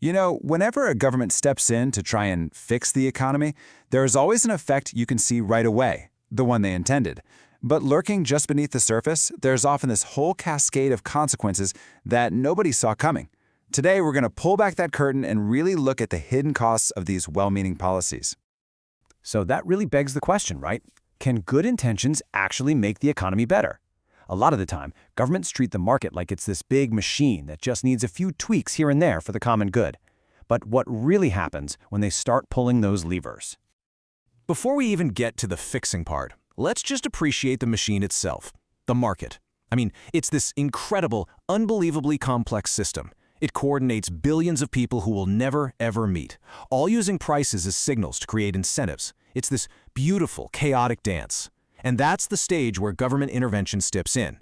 Whenever a government steps in to try and fix the economy, there is always an effect you can see right away, the one they intended. But lurking just beneath the surface, there's often this whole cascade of consequences that nobody saw coming. Today, we're going to pull back that curtain and really look at the hidden costs of these well-meaning policies. So that really begs the question, right? Can good intentions actually make the economy better? A lot of the time, governments treat the market like it's this big machine that just needs a few tweaks here and there for the common good. But what really happens when they start pulling those levers? Before we even get to the fixing part, let's just appreciate the machine itself, the market. It's this incredible, unbelievably complex system. It coordinates billions of people who will never, ever meet, all using prices as signals to create incentives. It's this beautiful, chaotic dance. And that's the stage where government intervention steps in.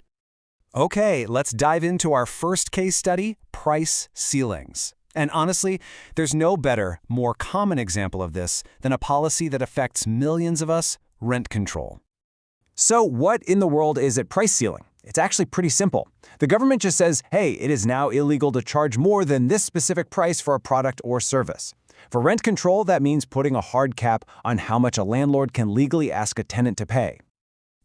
Okay, let's dive into our first case study, price ceilings. And honestly, there's no better, more common example of this than a policy that affects millions of us, rent control. So what in the world is a price ceiling? It's actually pretty simple. The government just says, hey, it is now illegal to charge more than this specific price for a product or service. For rent control, that means putting a hard cap on how much a landlord can legally ask a tenant to pay.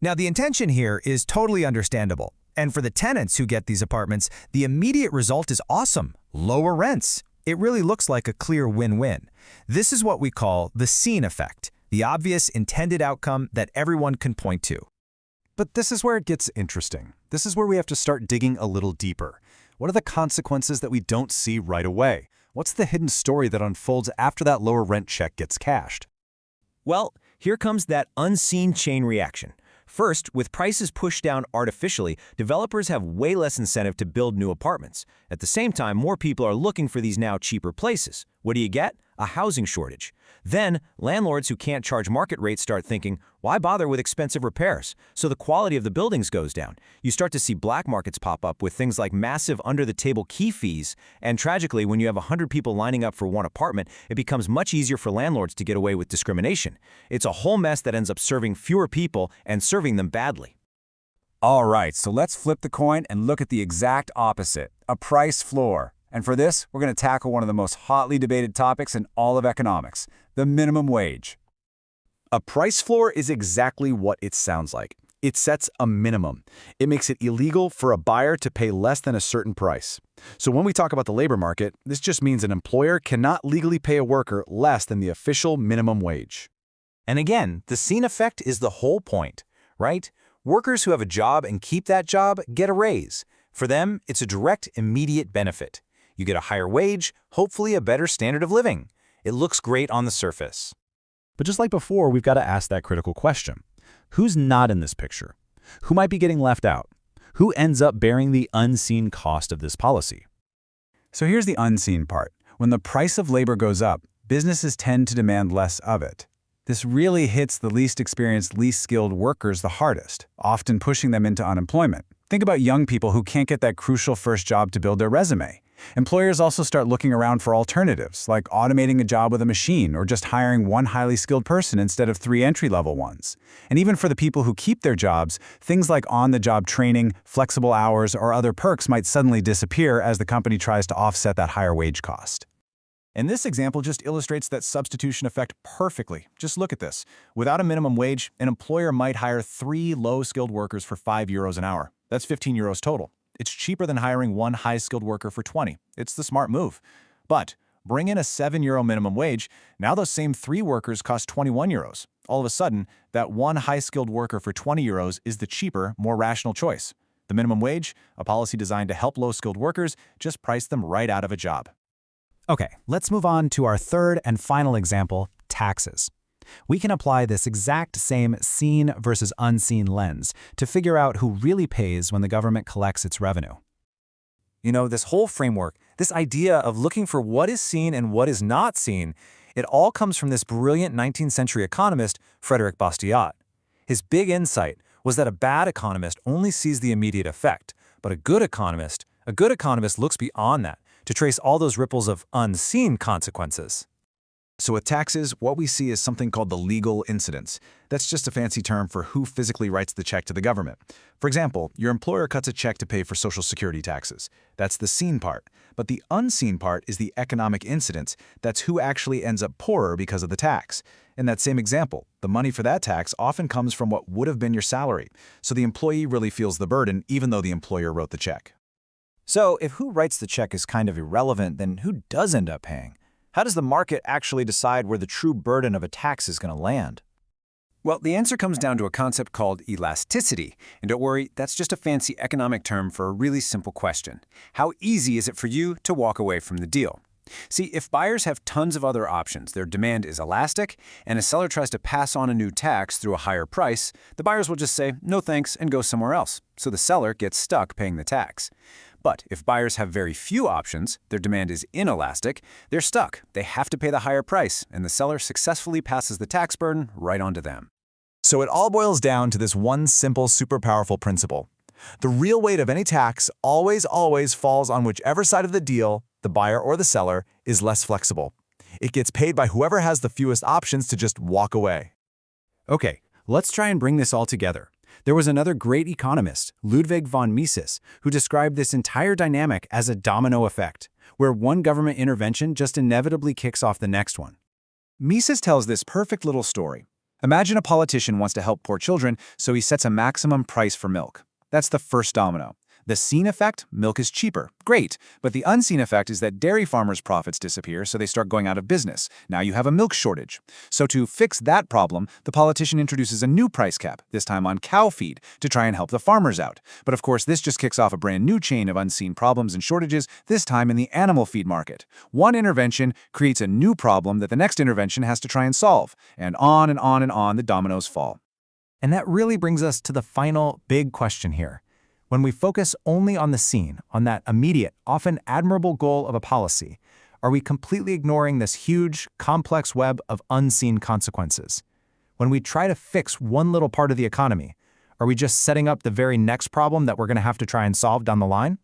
Now, the intention here is totally understandable. And for the tenants who get these apartments, the immediate result is awesome: lower rents. It really looks like a clear win-win. This is what we call the scene effect, the obvious intended outcome that everyone can point to. But this is where it gets interesting. This is where we have to start digging a little deeper. What are the consequences that we don't see right away? What's the hidden story that unfolds after that lower rent check gets cashed? Well, here comes that unseen chain reaction. First, with prices pushed down artificially, developers have way less incentive to build new apartments. At the same time, more people are looking for these now cheaper places. What do you get? A housing shortage. Then, landlords who can't charge market rates start thinking, why bother with expensive repairs? So the quality of the buildings goes down. You start to see black markets pop up with things like massive under-the-table key fees, and tragically, when you have 100 people lining up for one apartment, it becomes much easier for landlords to get away with discrimination. It's a whole mess that ends up serving fewer people and serving them badly. All right, so let's flip the coin and look at the exact opposite, a price floor. And for this, we're going to tackle one of the most hotly debated topics in all of economics, the minimum wage. A price floor is exactly what it sounds like. It sets a minimum. It makes it illegal for a buyer to pay less than a certain price. So when we talk about the labor market, this just means an employer cannot legally pay a worker less than the official minimum wage. And again, the scene effect is the whole point, right? Workers who have a job and keep that job get a raise. For them, it's a direct, immediate benefit. You get a higher wage, hopefully a better standard of living. It looks great on the surface. But just like before, we've got to ask that critical question. Who's not in this picture? Who might be getting left out? Who ends up bearing the unseen cost of this policy? So here's the unseen part. When the price of labor goes up, businesses tend to demand less of it. This really hits the least experienced, least skilled workers the hardest, often pushing them into unemployment. Think about young people who can't get that crucial first job to build their resume. Employers also start looking around for alternatives, like automating a job with a machine or just hiring one highly skilled person instead of 3 entry-level ones. And even for the people who keep their jobs, things like on-the-job training, flexible hours, or other perks might suddenly disappear as the company tries to offset that higher wage cost. And this example just illustrates that substitution effect perfectly. Just look at this. Without a minimum wage, an employer might hire 3 low-skilled workers for €5 an hour. That's €15 total. It's cheaper than hiring one high-skilled worker for 20. It's the smart move. But bring in a €7 minimum wage, now those same 3 workers cost €21. All of a sudden, that one high-skilled worker for €20 is the cheaper, more rational choice. The minimum wage, a policy designed to help low-skilled workers, just price them right out of a job. Okay, let's move on to our third and final example, taxes. We can apply this exact same seen versus unseen lens to figure out who really pays when the government collects its revenue. This whole framework, this idea of looking for what is seen and what is not seen, it all comes from this brilliant 19th century economist, Frederick Bastiat. His big insight was that a bad economist only sees the immediate effect, but a good economist looks beyond that to trace all those ripples of unseen consequences. So with taxes, what we see is something called the legal incidence. That's just a fancy term for who physically writes the check to the government. For example, your employer cuts a check to pay for Social Security taxes. That's the seen part. But the unseen part is the economic incidence. That's who actually ends up poorer because of the tax. In that same example, the money for that tax often comes from what would have been your salary. So the employee really feels the burden even though the employer wrote the check. So if who writes the check is kind of irrelevant, then who does end up paying? How does the market actually decide where the true burden of a tax is going to land? Well, the answer comes down to a concept called elasticity. And don't worry, that's just a fancy economic term for a really simple question. How easy is it for you to walk away from the deal? See, if buyers have tons of other options, their demand is elastic, and a seller tries to pass on a new tax through a higher price, the buyers will just say, no thanks, and go somewhere else. So the seller gets stuck paying the tax. But if buyers have very few options, their demand is inelastic, they're stuck. They have to pay the higher price, and the seller successfully passes the tax burden right onto them. So it all boils down to this one simple, super powerful principle. The real weight of any tax always falls on whichever side of the deal, the buyer or the seller, is less flexible. It gets paid by whoever has the fewest options to just walk away. Okay, let's try and bring this all together. There was another great economist, Ludwig von Mises, who described this entire dynamic as a domino effect, where one government intervention just inevitably kicks off the next one. Mises tells this perfect little story. Imagine a politician wants to help poor children, so he sets a maximum price for milk. That's the first domino. The seen effect, milk is cheaper. Great. But the unseen effect is that dairy farmers' profits disappear, so they start going out of business. Now you have a milk shortage. So to fix that problem, the politician introduces a new price cap, this time on cow feed, to try and help the farmers out. But of course, this just kicks off a brand new chain of unseen problems and shortages, this time in the animal feed market. One intervention creates a new problem that the next intervention has to try and solve. And on and on and on the dominoes fall. And that really brings us to the final big question here. When we focus only on the seen, on that immediate, often admirable goal of a policy, are we completely ignoring this huge, complex web of unseen consequences? When we try to fix one little part of the economy, are we just setting up the very next problem that we're going to have to try and solve down the line?